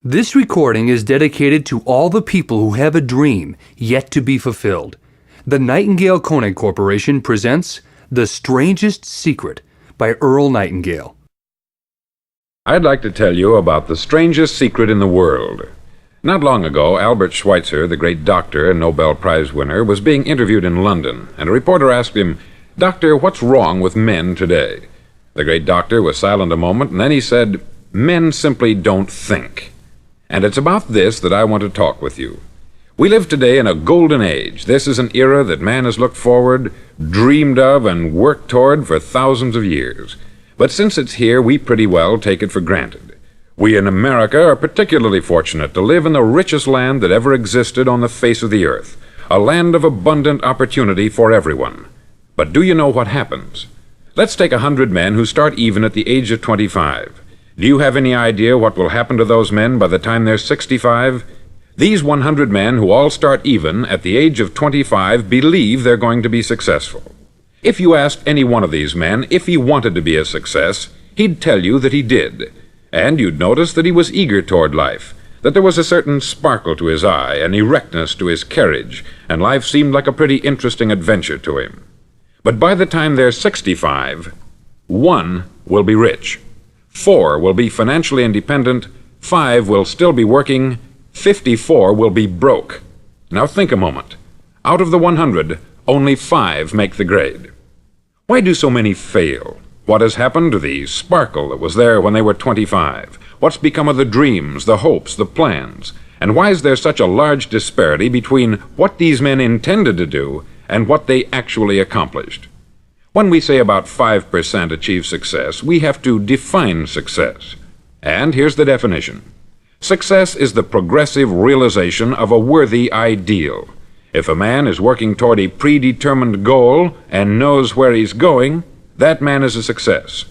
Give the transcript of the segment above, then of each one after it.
This recording is dedicated to all the people who have a dream yet to be fulfilled. The Nightingale Conant Corporation presents The Strangest Secret by Earl Nightingale. I'd like to tell you about the strangest secret in the world. Not long ago, Albert Schweitzer, the great doctor and Nobel Prize winner, was being interviewed in London, and a reporter asked him, "Doctor, what's wrong with men today?" The great doctor was silent a moment, and then he said, "Men simply don't think." And it's about this that I want to talk with you. We live today in a golden age. This is an era that man has looked forward, dreamed of, and worked toward for thousands of years. But since it's here, we pretty well take it for granted. We in America are particularly fortunate to live in the richest land that ever existed on the face of the earth, a land of abundant opportunity for everyone. But do you know what happens? Let's take 100 men who start even at the age of 25. Do you have any idea what will happen to those men by the time they're 65? These 100 men who all start even at the age of 25 believe they're going to be successful. If you asked any one of these men if he wanted to be a success, he'd tell you that he did. And you'd notice that he was eager toward life, that there was a certain sparkle to his eye, an erectness to his carriage, and life seemed like a pretty interesting adventure to him. But by the time they're 65, 1 will be rich. 4 will be financially independent, 5 will still be working, 54 will be broke. Now think a moment. Out of the 100, only 5 make the grade. Why do so many fail? What has happened to the sparkle that was there when they were 25? What's become of the dreams, the hopes, the plans? And why is there such a large disparity between what these men intended to do and what they actually accomplished? When we say about 5% achieve success, we have to define success. And here's the definition. Success is the progressive realization of a worthy ideal. If a man is working toward a predetermined goal and knows where he's going, that man is a success.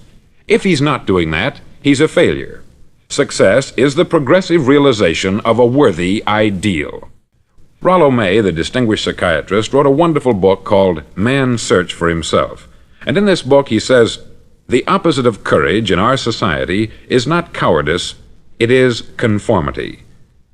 If he's not doing that, he's a failure. Success is the progressive realization of a worthy ideal. Rollo May, the distinguished psychiatrist, wrote a wonderful book called Man's Search for Himself. And in this book he says, the opposite of courage in our society is not cowardice, it is conformity.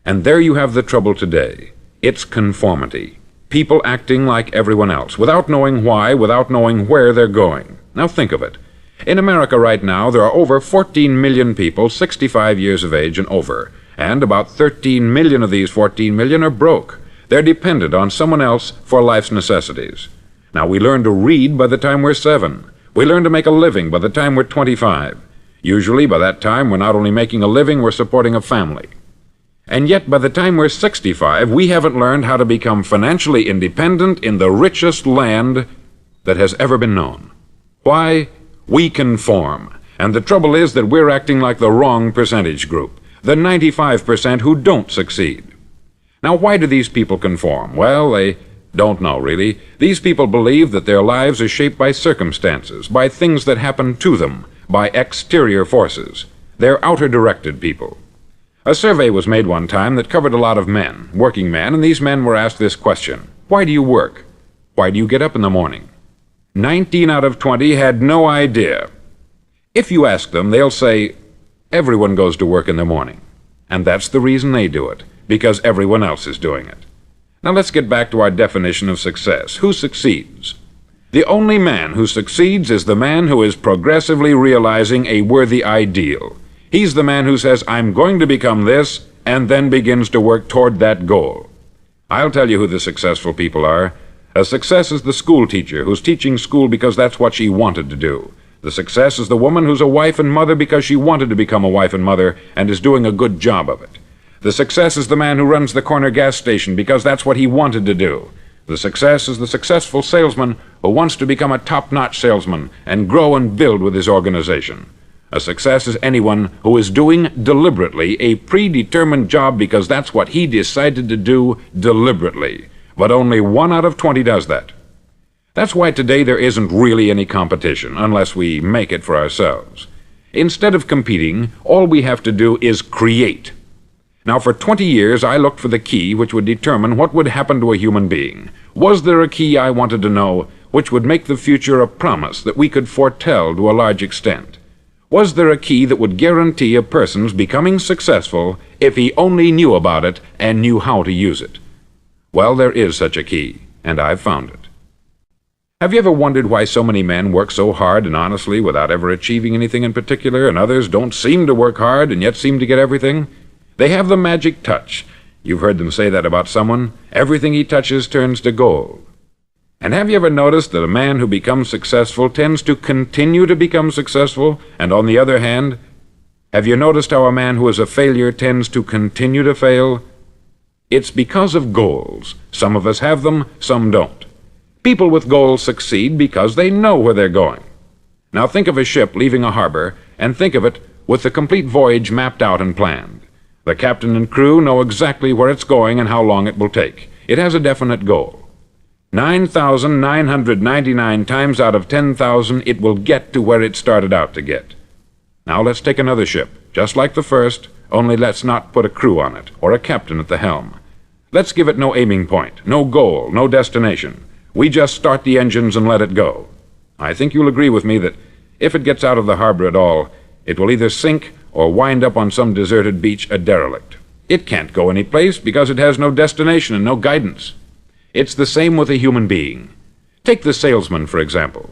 And there you have the trouble today. It's conformity. People acting like everyone else, without knowing why, without knowing where they're going. Now think of it. In America right now, there are over 14 million people 65 years of age and over, and about 13 million of these 14 million are broke. They're dependent on someone else for life's necessities. Now, we learn to read by the time we're 7. We learn to make a living by the time we're 25. Usually, by that time, we're not only making a living, we're supporting a family. And yet, by the time we're 65, we haven't learned how to become financially independent in the richest land that has ever been known. Why? We conform. And the trouble is that we're acting like the wrong percentage group, the 95% who don't succeed. Now, why do these people conform? Well, they don't know, really. These people believe that their lives are shaped by circumstances, by things that happen to them, by exterior forces. They're outer-directed people. A survey was made one time that covered a lot of men, working men, and these men were asked this question. Why do you work? Why do you get up in the morning? 19 out of 20 had no idea. If you ask them, they'll say, everyone goes to work in the morning. And that's the reason they do it, because everyone else is doing it. Now let's get back to our definition of success. Who succeeds? The only man who succeeds is the man who is progressively realizing a worthy ideal. He's the man who says, I'm going to become this, and then begins to work toward that goal. I'll tell you who the successful people are. A success is the school teacher who's teaching school because that's what she wanted to do. The success is the woman who's a wife and mother because she wanted to become a wife and mother and is doing a good job of it. The success is the man who runs the corner gas station because that's what he wanted to do. The success is the successful salesman who wants to become a top-notch salesman and grow and build with his organization. A success is anyone who is doing deliberately a predetermined job because that's what he decided to do deliberately. But only 1 out of 20 does that. That's why today there isn't really any competition unless we make it for ourselves. Instead of competing, all we have to do is create. Now, for 20 years, I looked for the key which would determine what would happen to a human being. Was there a key I wanted to know which would make the future a promise that we could foretell to a large extent? Was there a key that would guarantee a person's becoming successful if he only knew about it and knew how to use it? Well, there is such a key, and I've found it. Have you ever wondered why so many men work so hard and honestly without ever achieving anything in particular, and others don't seem to work hard and yet seem to get everything? They have the magic touch. You've heard them say that about someone. Everything he touches turns to gold. And have you ever noticed that a man who becomes successful tends to continue to become successful, and on the other hand, have you noticed how a man who is a failure tends to continue to fail? It's because of goals. Some of us have them, some don't. People with goals succeed because they know where they're going. Now think of a ship leaving a harbor, and think of it with the complete voyage mapped out and planned. The captain and crew know exactly where it's going and how long it will take. It has a definite goal. 9,999 times out of 10,000 it will get to where it started out to get. Now let's take another ship, just like the first, only let's not put a crew on it, or a captain at the helm. Let's give it no aiming point, no goal, no destination. We just start the engines and let it go. I think you'll agree with me that if it gets out of the harbor at all, it will either sink or wind up on some deserted beach a derelict. It can't go any place because it has no destination and no guidance. It's the same with a human being. Take the salesman, for example.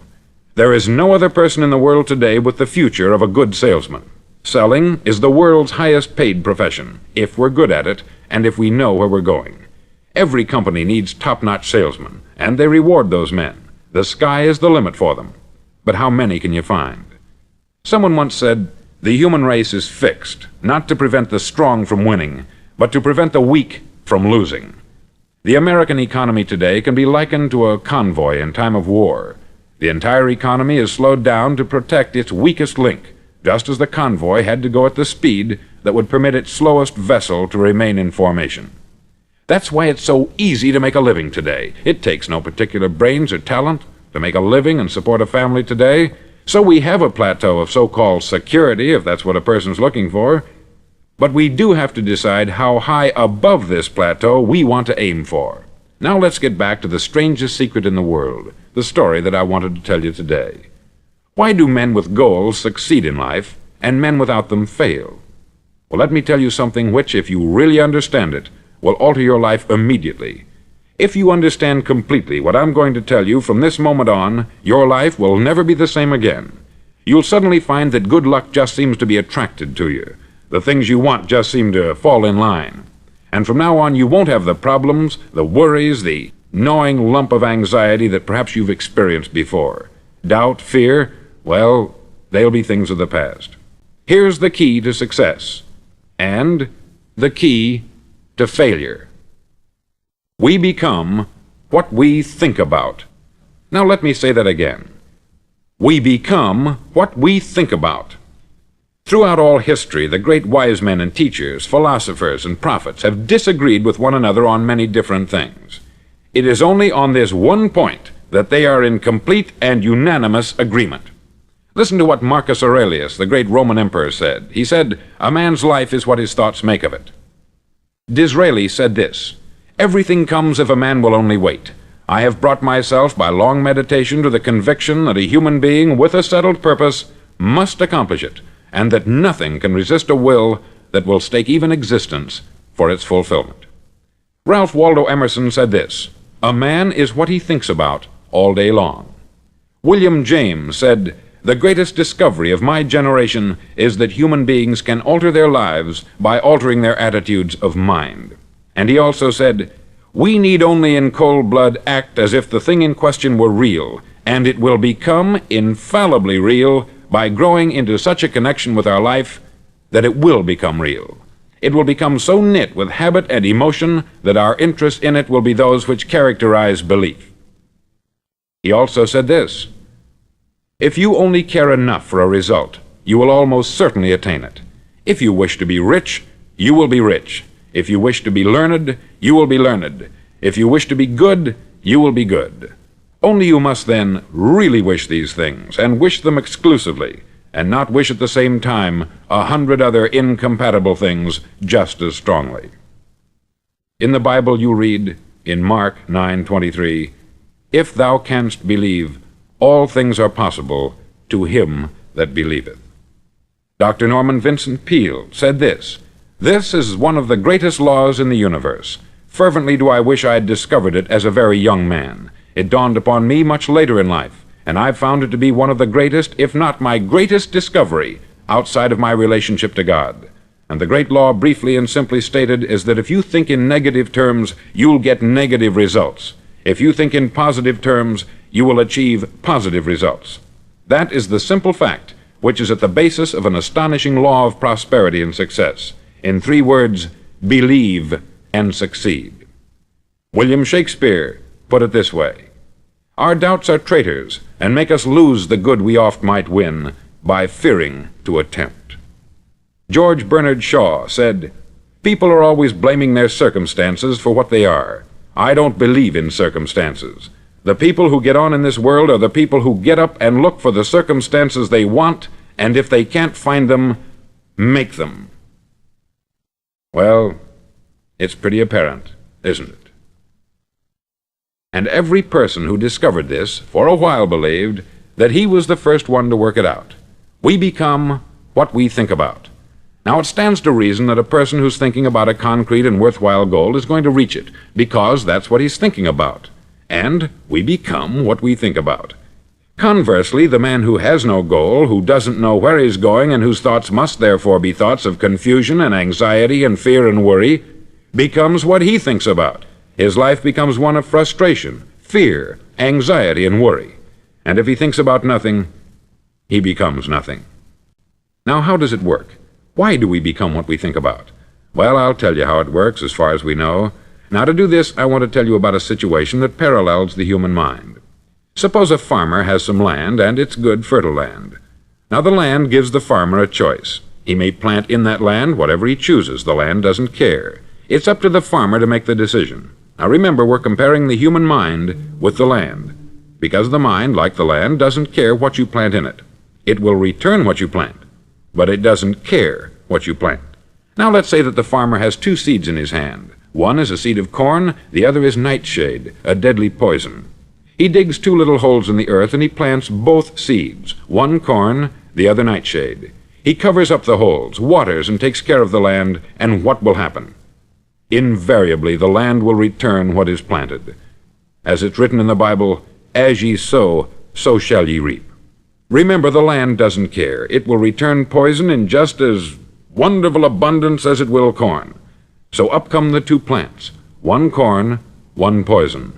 There is no other person in the world today with the future of a good salesman. Selling is the world's highest paid profession, if we're good at it and if we know where we're going. Every company needs top-notch salesmen, and they reward those men. The sky is the limit for them. But how many can you find? Someone once said, "The human race is fixed, not to prevent the strong from winning, but to prevent the weak from losing." The American economy today can be likened to a convoy in time of war. The entire economy is slowed down to protect its weakest link, just as the convoy had to go at the speed that would permit its slowest vessel to remain in formation. That's why it's so easy to make a living today. It takes no particular brains or talent to make a living and support a family today, so we have a plateau of so-called security, if that's what a person's looking for. But we do have to decide how high above this plateau we want to aim for. Now let's get back to the strangest secret in the world, the story that I wanted to tell you today. Why do men with goals succeed in life, and men without them fail? Well, let me tell you something which, if you really understand it, will alter your life immediately. If you understand completely what I'm going to tell you from this moment on, your life will never be the same again. You'll suddenly find that good luck just seems to be attracted to you. The things you want just seem to fall in line. And from now on, you won't have the problems, the worries, the gnawing lump of anxiety that perhaps you've experienced before. Doubt, fear, well, they'll be things of the past. Here's the key to success, and the key to failure. We become what we think about. Now let me say that again. We become what we think about. Throughout all history, the great wise men and teachers, philosophers and prophets have disagreed with one another on many different things. It is only on this one point that they are in complete and unanimous agreement. Listen to what Marcus Aurelius, the great Roman emperor, said. He said, "A man's life is what his thoughts make of it." Disraeli said this, "Everything comes if a man will only wait. I have brought myself by long meditation to the conviction that a human being with a settled purpose must accomplish it, and that nothing can resist a will that will stake even existence for its fulfillment." Ralph Waldo Emerson said this, "A man is what he thinks about all day long." William James said, "The greatest discovery of my generation is that human beings can alter their lives by altering their attitudes of mind." And he also said, "We need only in cold blood act as if the thing in question were real, and it will become infallibly real by growing into such a connection with our life that it will become real. It will become so knit with habit and emotion that our interest in it will be those which characterize belief." He also said this, "If you only care enough for a result, you will almost certainly attain it. If you wish to be rich, you will be rich. If you wish to be learned, you will be learned. If you wish to be good, you will be good. Only you must then really wish these things, and wish them exclusively, and not wish at the same time 100 other incompatible things just as strongly." In the Bible you read, in Mark 9:23, "If thou canst believe, all things are possible to him that believeth." Dr. Norman Vincent Peale said this: "This is one of the greatest laws in the universe. Fervently do I wish I had discovered it as a very young man. It dawned upon me much later in life, and I've found it to be one of the greatest, if not my greatest discovery, outside of my relationship to God. And the great law, briefly and simply stated, is that if you think in negative terms, you'll get negative results. If you think in positive terms, you will achieve positive results. That is the simple fact which is at the basis of an astonishing law of prosperity and success. In 3 words, believe and succeed." William Shakespeare put it this way: "Our doubts are traitors, and make us lose the good we oft might win, by fearing to attempt." George Bernard Shaw said, "People are always blaming their circumstances for what they are. I don't believe in circumstances. The people who get on in this world are the people who get up and look for the circumstances they want, and if they can't find them, make them." Well, it's pretty apparent, isn't it? And every person who discovered this for a while believed that he was the first one to work it out. We become what we think about. Now, it stands to reason that a person who's thinking about a concrete and worthwhile goal is going to reach it, because that's what he's thinking about. And we become what we think about. Conversely, the man who has no goal, who doesn't know where he's going, and whose thoughts must therefore be thoughts of confusion and anxiety and fear and worry, becomes what he thinks about. His life becomes one of frustration, fear, anxiety, and worry. And if he thinks about nothing, he becomes nothing. Now, how does it work? Why do we become what we think about? Well, I'll tell you how it works as far as we know. Now, to do this, I want to tell you about a situation that parallels the human mind. Suppose a farmer has some land, and it's good, fertile land. Now, the land gives the farmer a choice. He may plant in that land whatever he chooses. The land doesn't care. It's up to the farmer to make the decision. Now, remember, we're comparing the human mind with the land, because the mind, like the land, doesn't care what you plant in it. It will return what you plant, but it doesn't care what you plant. Now, let's say that the farmer has 2 seeds in his hand. One is a seed of corn, the other is nightshade, a deadly poison. He digs 2 little holes in the earth, and he plants both seeds, one corn, the other nightshade. He covers up the holes, waters, and takes care of the land, and what will happen? Invariably, the land will return what is planted. As it's written in the Bible, "As ye sow, so shall ye reap." Remember, the land doesn't care. It will return poison in just as wonderful abundance as it will corn. So up come the 2 plants, one corn, one poison.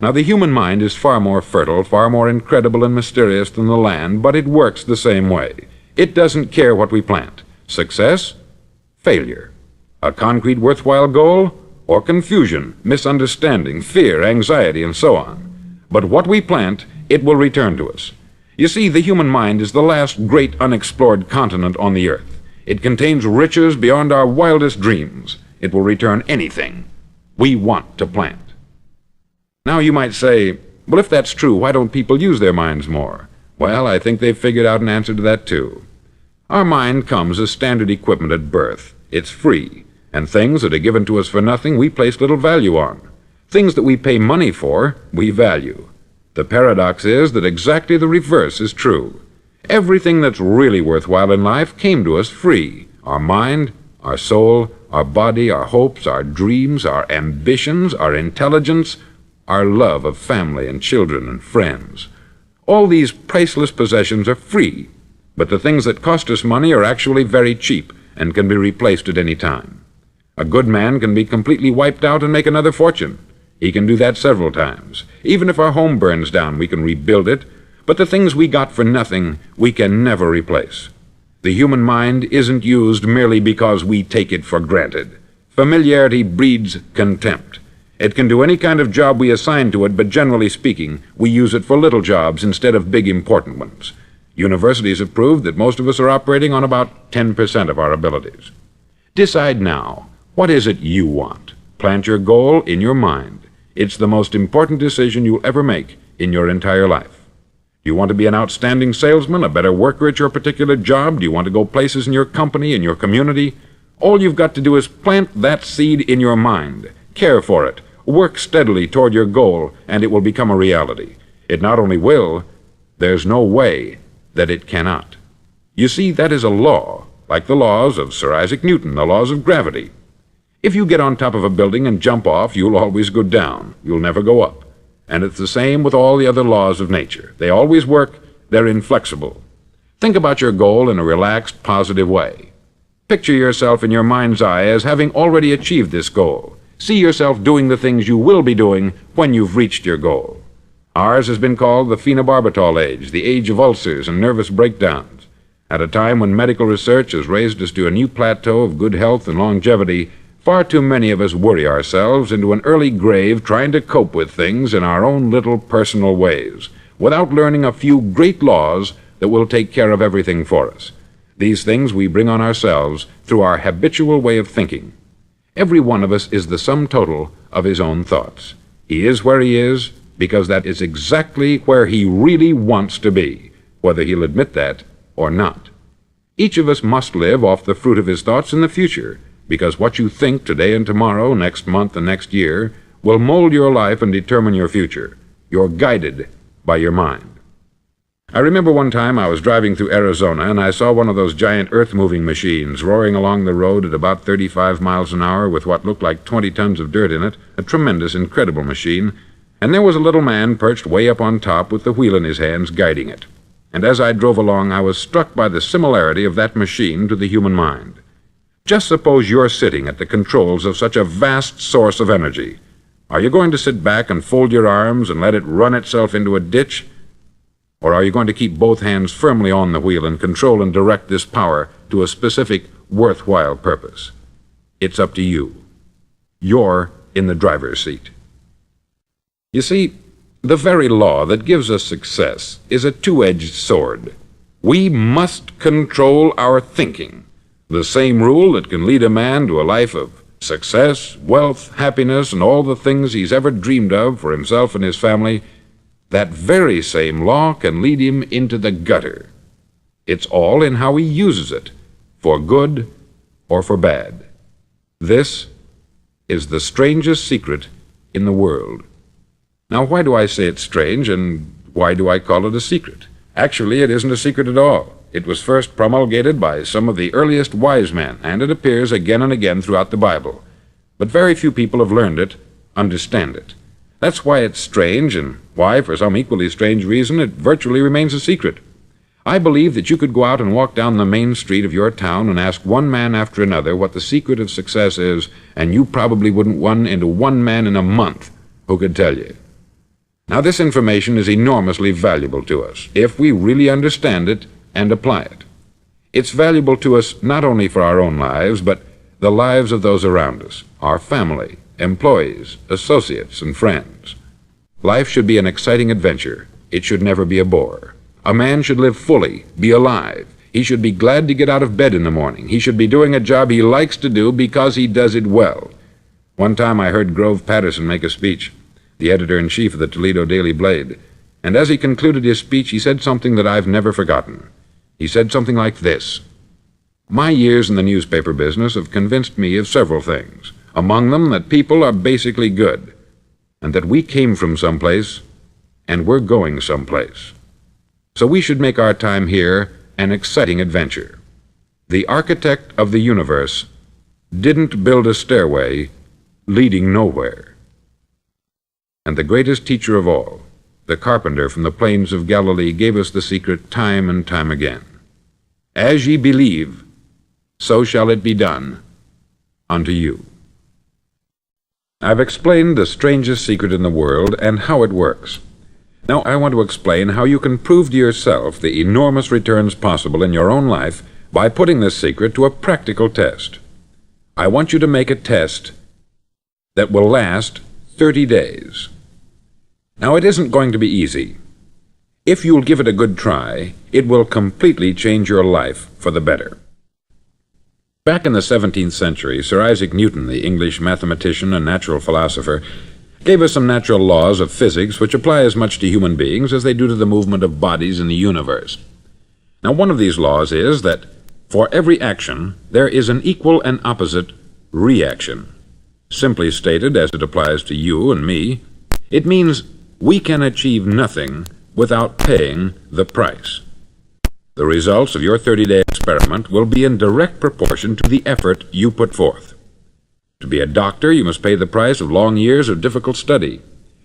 Now, the human mind is far more fertile, far more incredible and mysterious than the land, but it works the same way. It doesn't care what we plant. Success, failure. A concrete, worthwhile goal, or confusion, misunderstanding, fear, anxiety, and so on. But what we plant, it will return to us. You see, the human mind is the last great unexplored continent on the earth. It contains riches beyond our wildest dreams. It will return anything we want to plant. Now, you might say, well, if that's true, why don't people use their minds more? Well, I think they've figured out an answer to that, too. Our mind comes as standard equipment at birth. It's free, and things that are given to us for nothing we place little value on. Things that we pay money for, we value. The paradox is that exactly the reverse is true. Everything that's really worthwhile in life came to us free. Our mind, our soul, our body, our hopes, our dreams, our ambitions, our intelligence, our love of family and children and friends. All these priceless possessions are free, but the things that cost us money are actually very cheap and can be replaced at any time. A good man can be completely wiped out and make another fortune. He can do that several times. Even if our home burns down, we can rebuild it, but the things we got for nothing, we can never replace. The human mind isn't used merely because we take it for granted. Familiarity breeds contempt. It can do any kind of job we assign to it, but generally speaking, we use it for little jobs instead of big important ones. Universities have proved that most of us are operating on about 10% of our abilities. Decide now, what is it you want? Plant your goal in your mind. It's the most important decision you'll ever make in your entire life. Do you want to be an outstanding salesman, a better worker at your particular job? Do you want to go places in your company, in your community? All you've got to do is plant that seed in your mind. Care for it. Work steadily toward your goal, and it will become a reality. It not only will, there's no way that it cannot. You see, that is a law, like the laws of Sir Isaac Newton, the laws of gravity. If you get on top of a building and jump off, you'll always go down. You'll never go up. And it's the same with all the other laws of nature. They always work. They're inflexible. Think about your goal in a relaxed, positive way. Picture yourself in your mind's eye as having already achieved this goal. See yourself doing the things you will be doing when you've reached your goal. Ours has been called the phenobarbital age, the age of ulcers and nervous breakdowns. At a time when medical research has raised us to a new plateau of good health and longevity, far too many of us worry ourselves into an early grave trying to cope with things in our own little personal ways, without learning a few great laws that will take care of everything for us. These things we bring on ourselves through our habitual way of thinking. Every one of us is the sum total of his own thoughts. He is where he is because that is exactly where he really wants to be, whether he'll admit that or not. Each of us must live off the fruit of his thoughts in the future, because what you think today and tomorrow, next month and next year, will mold your life and determine your future. You're guided by your mind. I remember one time I was driving through Arizona and I saw one of those giant earth-moving machines roaring along the road at about 35 miles an hour with what looked like 20 tons of dirt in it, a tremendous, incredible machine, and there was a little man perched way up on top with the wheel in his hands guiding it. And as I drove along, I was struck by the similarity of that machine to the human mind. Just suppose you're sitting at the controls of such a vast source of energy. Are you going to sit back and fold your arms and let it run itself into a ditch? Or are you going to keep both hands firmly on the wheel and control and direct this power to a specific, worthwhile purpose? It's up to you. You're in the driver's seat. You see, the very law that gives us success is a two-edged sword. We must control our thinking. The same rule that can lead a man to a life of success, wealth, happiness, and all the things he's ever dreamed of for himself and his family, that very same law can lead him into the gutter. It's all in how he uses it, for good or for bad. This is the strangest secret in the world. Now, why do I say it's strange, and why do I call it a secret? Actually, it isn't a secret at all. It was first promulgated by some of the earliest wise men, and it appears again and again throughout the Bible. But very few people have learned it, understand it. That's why it's strange, and why, for some equally strange reason, it virtually remains a secret. I believe that you could go out and walk down the main street of your town and ask one man after another what the secret of success is, and you probably wouldn't run into one man in a month who could tell you. Now, this information is enormously valuable to us, if we really understand it and apply it. It's valuable to us not only for our own lives, but the lives of those around us, our family, employees, associates, and friends. Life should be an exciting adventure. It should never be a bore. A man should live fully, be alive. He should be glad to get out of bed in the morning. He should be doing a job he likes to do because he does it well. One time I heard Grove Patterson make a speech, the editor-in-chief of the Toledo Daily Blade, and as he concluded his speech, he said something that I've never forgotten. He said something like this: "My years in the newspaper business have convinced me of several things, among them that people are basically good, and that we came from someplace, and we're going someplace. So we should make our time here an exciting adventure. The architect of the universe didn't build a stairway leading nowhere." And the greatest teacher of all, the carpenter from the plains of Galilee, gave us the secret time and time again. "As ye believe, so shall it be done unto you." I've explained the strangest secret in the world and how it works. Now I want to explain how you can prove to yourself the enormous returns possible in your own life by putting this secret to a practical test. I want you to make a test that will last 30 days. Now, it isn't going to be easy. If you'll give it a good try, it will completely change your life for the better. Back in the 17th century, Sir Isaac Newton, the English mathematician and natural philosopher, gave us some natural laws of physics which apply as much to human beings as they do to the movement of bodies in the universe. Now, one of these laws is that for every action, there is an equal and opposite reaction. Simply stated, as it applies to you and me, it means we can achieve nothing without paying the price. The results of your 30-day experiment will be in direct proportion to the effort you put forth. To be a doctor, you must pay the price of long years of difficult study.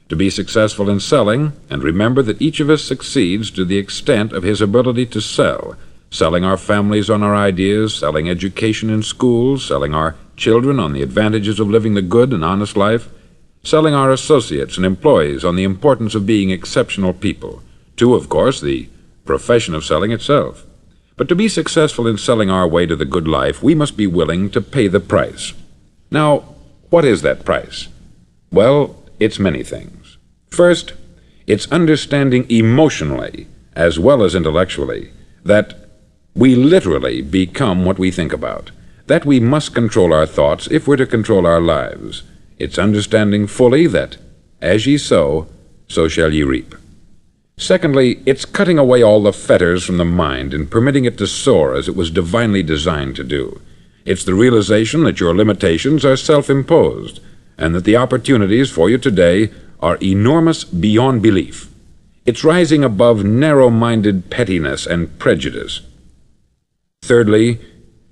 To be successful in selling, and remember that each of us succeeds to the extent of his ability to sell, selling our families on our ideas, selling education in schools, selling our children on the advantages of living the good and honest life, selling our associates and employees on the importance of being exceptional people, to, of course, the profession of selling itself. But to be successful in selling our way to the good life, we must be willing to pay the price. Now, what is that price? Well, it's many things. First, it's understanding emotionally, as well as intellectually, that we literally become what we think about, that we must control our thoughts if we're to control our lives. It's understanding fully that, as ye sow, so shall ye reap. Secondly, it's cutting away all the fetters from the mind and permitting it to soar as it was divinely designed to do. It's the realization that your limitations are self-imposed, and that the opportunities for you today are enormous beyond belief. It's rising above narrow-minded pettiness and prejudice. Thirdly,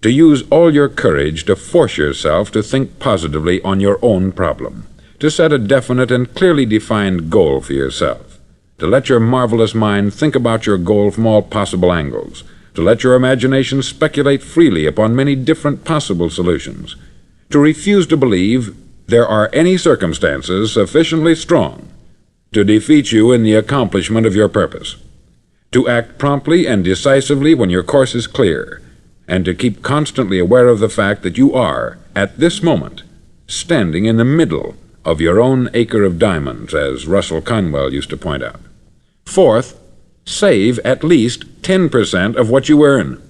to use all your courage to force yourself to think positively on your own problem, to set a definite and clearly defined goal for yourself, to let your marvelous mind think about your goal from all possible angles, to let your imagination speculate freely upon many different possible solutions, to refuse to believe there are any circumstances sufficiently strong to defeat you in the accomplishment of your purpose, to act promptly and decisively when your course is clear, and to keep constantly aware of the fact that you are, at this moment, standing in the middle of your own acre of diamonds, as Russell Conwell used to point out. Fourth, save at least 10% of what you earn.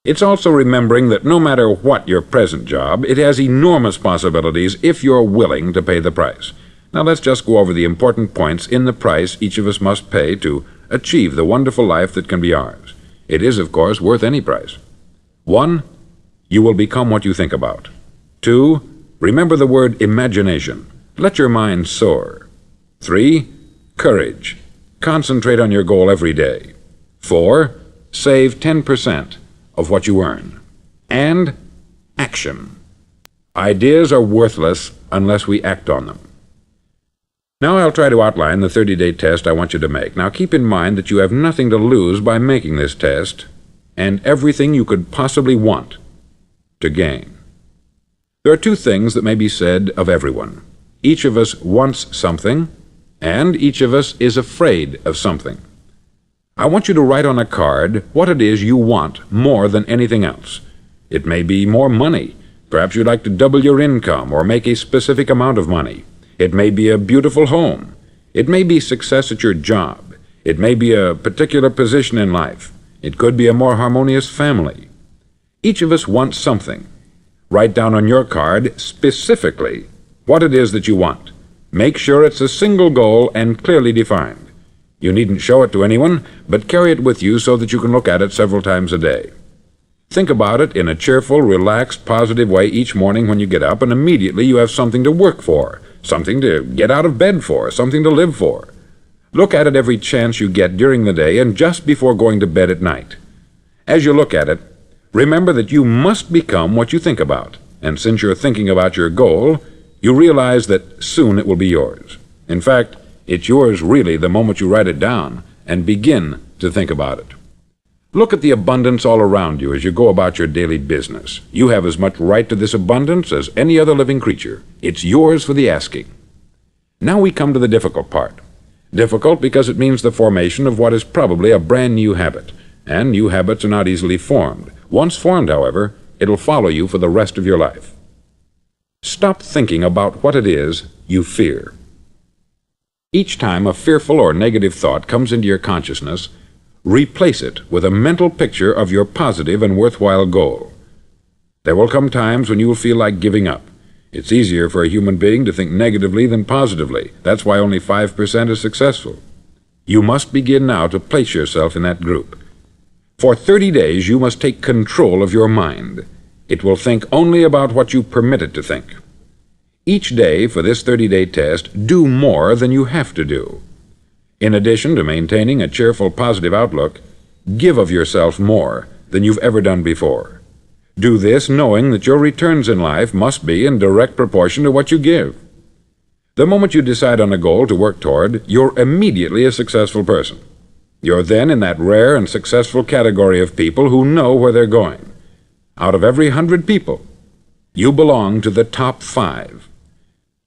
It's also remembering that no matter what your present job, it has enormous possibilities if you're willing to pay the price. Now let's just go over the important points in the price each of us must pay to achieve the wonderful life that can be ours. It is, of course, worth any price. 1. You will become what you think about. 2. Remember the word imagination. Let your mind soar. 3. Courage. Concentrate on your goal every day. 4. Save 10% of what you earn. And action. Ideas are worthless unless we act on them. Now I'll try to outline the 30-day test I want you to make. Now keep in mind that you have nothing to lose by making this test, and everything you could possibly want to gain. There are two things that may be said of everyone. Each of us wants something, and each of us is afraid of something. I want you to write on a card what it is you want more than anything else. It may be more money. Perhaps you'd like to double your income or make a specific amount of money. It may be a beautiful home. It may be success at your job. It may be a particular position in life. It could be a more harmonious family. Each of us wants something. Write down on your card specifically what it is that you want. Make sure it's a single goal and clearly defined. You needn't show it to anyone, but carry it with you so that you can look at it several times a day. Think about it in a cheerful, relaxed, positive way each morning when you get up, and immediately you have something to work for, something to get out of bed for, something to live for. Look at it every chance you get during the day and just before going to bed at night. As you look at it, remember that you must become what you think about, and since you're thinking about your goal, you realize that soon it will be yours. In fact, it's yours really the moment you write it down and begin to think about it. Look at the abundance all around you as you go about your daily business. You have as much right to this abundance as any other living creature. It's yours for the asking. Now we come to the difficult part. Difficult because it means the formation of what is probably a brand new habit, and new habits are not easily formed. Once formed, however, it'll follow you for the rest of your life. Stop thinking about what it is you fear. Each time a fearful or negative thought comes into your consciousness, replace it with a mental picture of your positive and worthwhile goal. There will come times when you will feel like giving up. It's easier for a human being to think negatively than positively. That's why only 5% is successful. You must begin now to place yourself in that group. For 30 days, you must take control of your mind. It will think only about what you permit it to think. Each day for this 30-day test, do more than you have to do. In addition to maintaining a cheerful, positive outlook, give of yourself more than you've ever done before. Do this knowing that your returns in life must be in direct proportion to what you give. The moment you decide on a goal to work toward, you're immediately a successful person. You're then in that rare and successful category of people who know where they're going. Out of every 100 people, you belong to the top 5.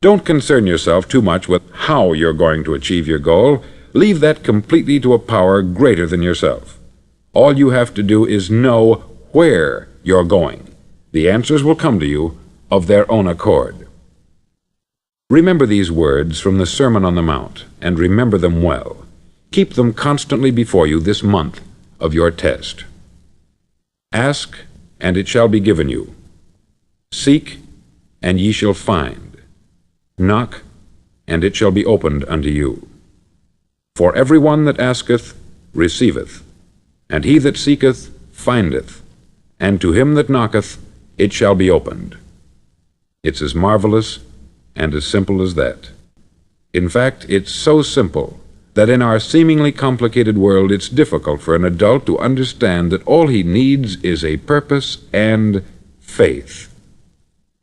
Don't concern yourself too much with how you're going to achieve your goal. Leave that completely to a power greater than yourself. All you have to do is know where you're going. The answers will come to you of their own accord. Remember these words from the Sermon on the Mount, and remember them well. Keep them constantly before you this month of your test. Ask, and it shall be given you. Seek, and ye shall find. Knock, and it shall be opened unto you. For every one that asketh receiveth, and he that seeketh findeth, and to him that knocketh it shall be opened. It's as marvelous and as simple as that. In fact, it's so simple that in our seemingly complicated world it's difficult for an adult to understand that all he needs is a purpose and faith.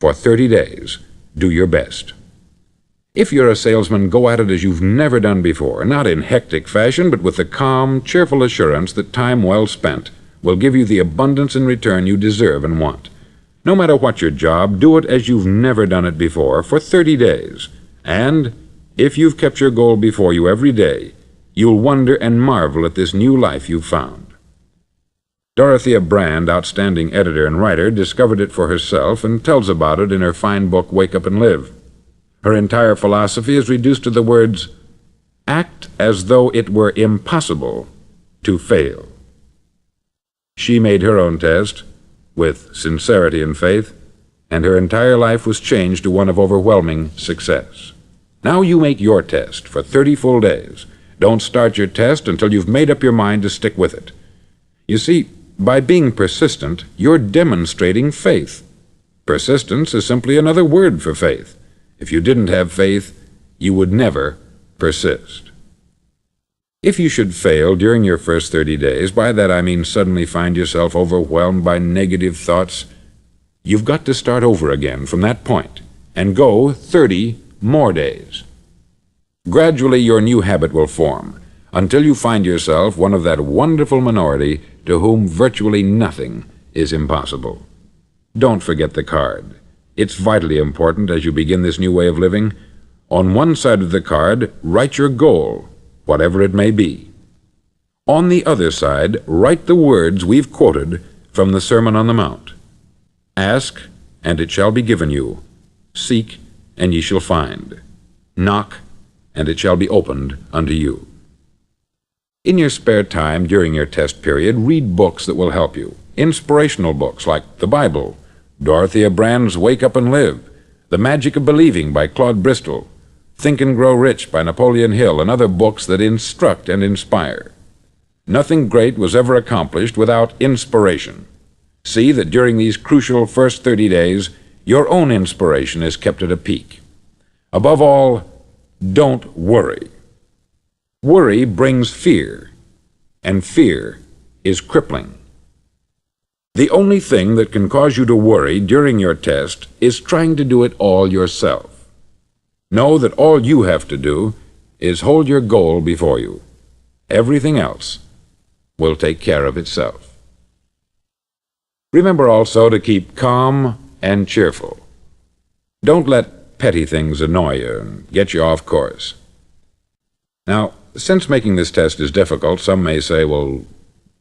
For 30 days, do your best. If you're a salesman, go at it as you've never done before, not in hectic fashion, but with the calm, cheerful assurance that time well spent will give you the abundance in return you deserve and want. No matter what your job, do it as you've never done it before for 30 days. And if you've kept your goal before you every day, you'll wonder and marvel at this new life you've found. Dorothea Brand, outstanding editor and writer, discovered it for herself and tells about it in her fine book, Wake Up and Live. Her entire philosophy is reduced to the words, act as though it were impossible to fail. She made her own test with sincerity and faith, and her entire life was changed to one of overwhelming success. Now you make your test for 30 full days. Don't start your test until you've made up your mind to stick with it. You see, by being persistent, you're demonstrating faith. Persistence is simply another word for faith. If you didn't have faith, you would never persist. If you should fail during your first 30 days, by that I mean suddenly find yourself overwhelmed by negative thoughts, you've got to start over again from that point and go 30 more days. Gradually your new habit will form until you find yourself one of that wonderful minority to whom virtually nothing is impossible. Don't forget the card. It's vitally important as you begin this new way of living. On one side of the card, write your goal, whatever it may be. On the other side, write the words we've quoted from the Sermon on the Mount. Ask, and it shall be given you. Seek, and ye shall find. Knock, and it shall be opened unto you. In your spare time during your test period, read books that will help you. Inspirational books like the Bible, Dorothea Brand's Wake Up and Live, The Magic of Believing by Claude Bristol, Think and Grow Rich by Napoleon Hill, and other books that instruct and inspire. Nothing great was ever accomplished without inspiration. See that during these crucial first 30 days, your own inspiration is kept at a peak. Above all, don't worry. Worry brings fear, and fear is crippling. The only thing that can cause you to worry during your test is trying to do it all yourself. Know that all you have to do is hold your goal before you. Everything else will take care of itself. Remember also to keep calm and cheerful. Don't let petty things annoy you and get you off course. Now, since making this test is difficult, some may say, well,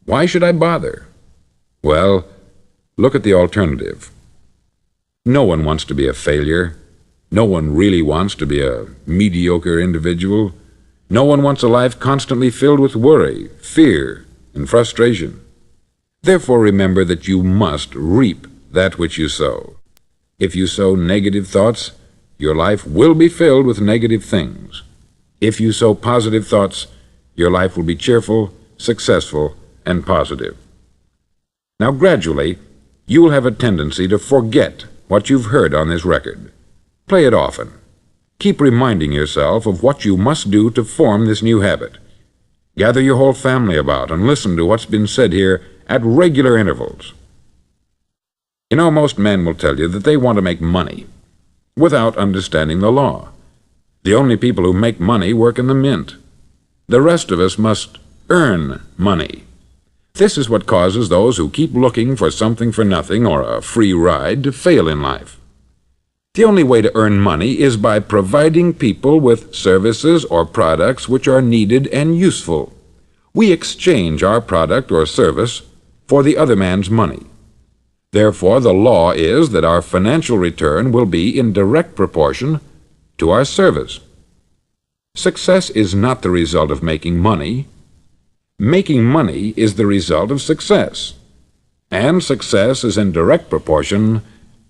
why should I bother? Well, look at the alternative. No one wants to be a failure. No one really wants to be a mediocre individual. No one wants a life constantly filled with worry, fear, and frustration. Therefore, remember that you must reap that which you sow. If you sow negative thoughts, your life will be filled with negative things. If you sow positive thoughts, your life will be cheerful, successful, and positive. Now, gradually, you will have a tendency to forget what you've heard on this record. Play it often. Keep reminding yourself of what you must do to form this new habit. Gather your whole family about and listen to what's been said here at regular intervals. You know, most men will tell you that they want to make money without understanding the law. The only people who make money work in the mint. The rest of us must earn money. This is what causes those who keep looking for something for nothing or a free ride to fail in life. The only way to earn money is by providing people with services or products which are needed and useful. We exchange our product or service for the other man's money. Therefore, the law is that our financial return will be in direct proportion to our service. Success is not the result of making money. Making money is the result of success, and success is in direct proportion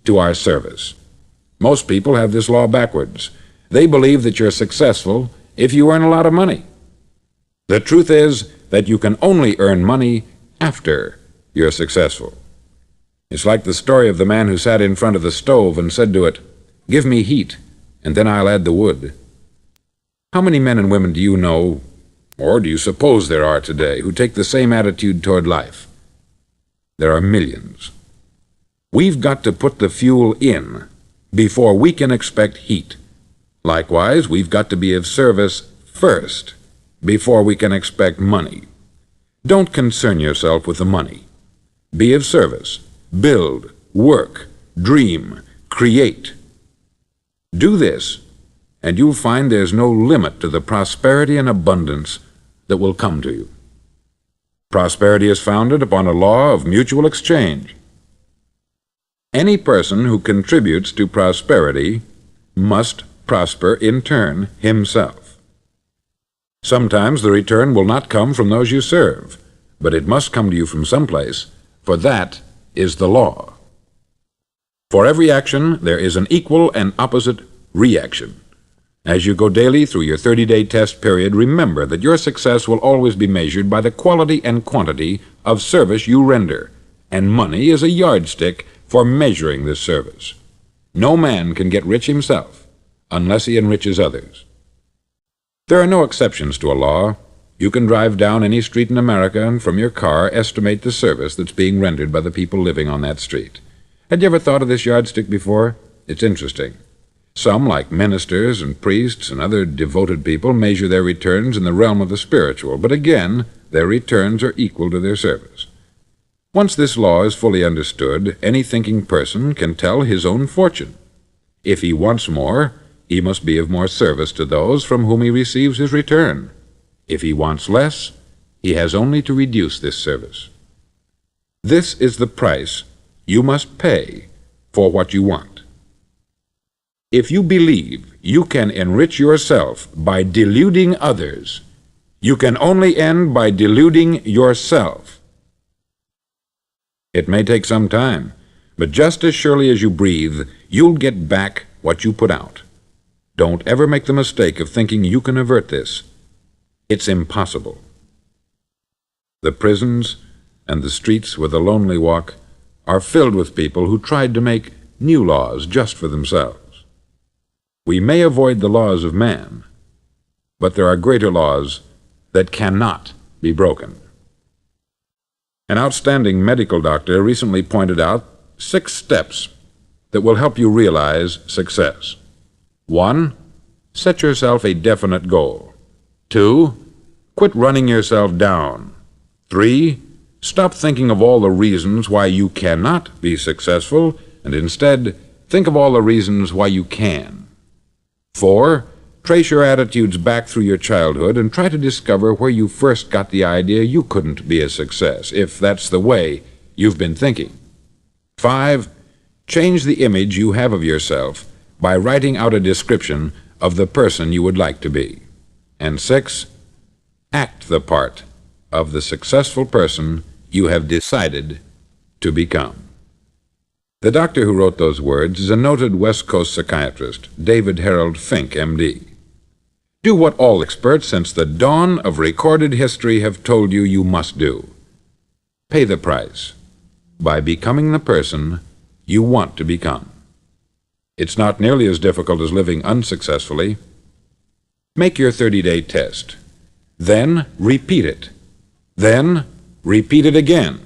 to our service. Most people have this law backwards. They believe that you're successful if you earn a lot of money. The truth is that you can only earn money after you're successful. It's like the story of the man who sat in front of the stove and said to it, "Give me heat, and then I'll add the wood." How many men and women do you know, or do you suppose there are today, who take the same attitude toward life? There are millions. We've got to put the fuel in before we can expect heat. Likewise, we've got to be of service first before we can expect money. Don't concern yourself with the money. Be of service. Build, work, dream, create. Do this, and you'll find there's no limit to the prosperity and abundance that will come to you. Prosperity is founded upon a law of mutual exchange. Any person who contributes to prosperity must prosper in turn himself. Sometimes the return will not come from those you serve, but it must come to you from someplace, for that is the law. For every action, there is an equal and opposite reaction. As you go daily through your 30-day test period, remember that your success will always be measured by the quality and quantity of service you render, and money is a yardstick for measuring this service. No man can get rich himself unless he enriches others. There are no exceptions to a law. You can drive down any street in America and from your car estimate the service that's being rendered by the people living on that street. Had you ever thought of this yardstick before? It's interesting. Some, like ministers and priests and other devoted people, measure their returns in the realm of the spiritual, but again, their returns are equal to their service. Once this law is fully understood, any thinking person can tell his own fortune. If he wants more, he must be of more service to those from whom he receives his return. If he wants less, he has only to reduce this service. This is the price you must pay for what you want. If you believe you can enrich yourself by deluding others, you can only end by deluding yourself. It may take some time, but just as surely as you breathe, you'll get back what you put out. Don't ever make the mistake of thinking you can avert this. It's impossible. The prisons and the streets where the lonely walk are filled with people who tried to make new laws just for themselves. We may avoid the laws of man, but there are greater laws that cannot be broken. An outstanding medical doctor recently pointed out 6 steps that will help you realize success. 1. Set yourself a definite goal. 2. Quit running yourself down. 3. Stop thinking of all the reasons why you cannot be successful, and instead think of all the reasons why you can. 4. Trace your attitudes back through your childhood and try to discover where you first got the idea you couldn't be a success, if that's the way you've been thinking. 5. Change the image you have of yourself by writing out a description of the person you would like to be. And 6. Act the part of the successful person you have decided to become. The doctor who wrote those words is a noted West Coast psychiatrist, David Harold Fink, M.D. Do what all experts since the dawn of recorded history have told you you must do. Pay the price by becoming the person you want to become. It's not nearly as difficult as living unsuccessfully. Make your 30-day test. Then repeat it. Then repeat it again.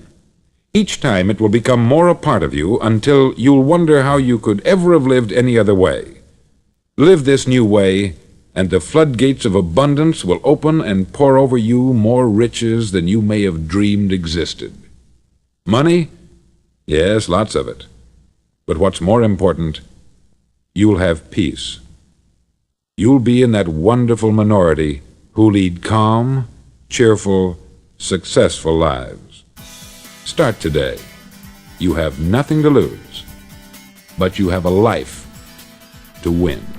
Each time it will become more a part of you until you'll wonder how you could ever have lived any other way. Live this new way, and the floodgates of abundance will open and pour over you more riches than you may have dreamed existed. Money? Yes, lots of it. But what's more important, you'll have peace. You'll be in that wonderful minority who lead calm, cheerful, successful lives. Start today. You have nothing to lose, but you have a life to win.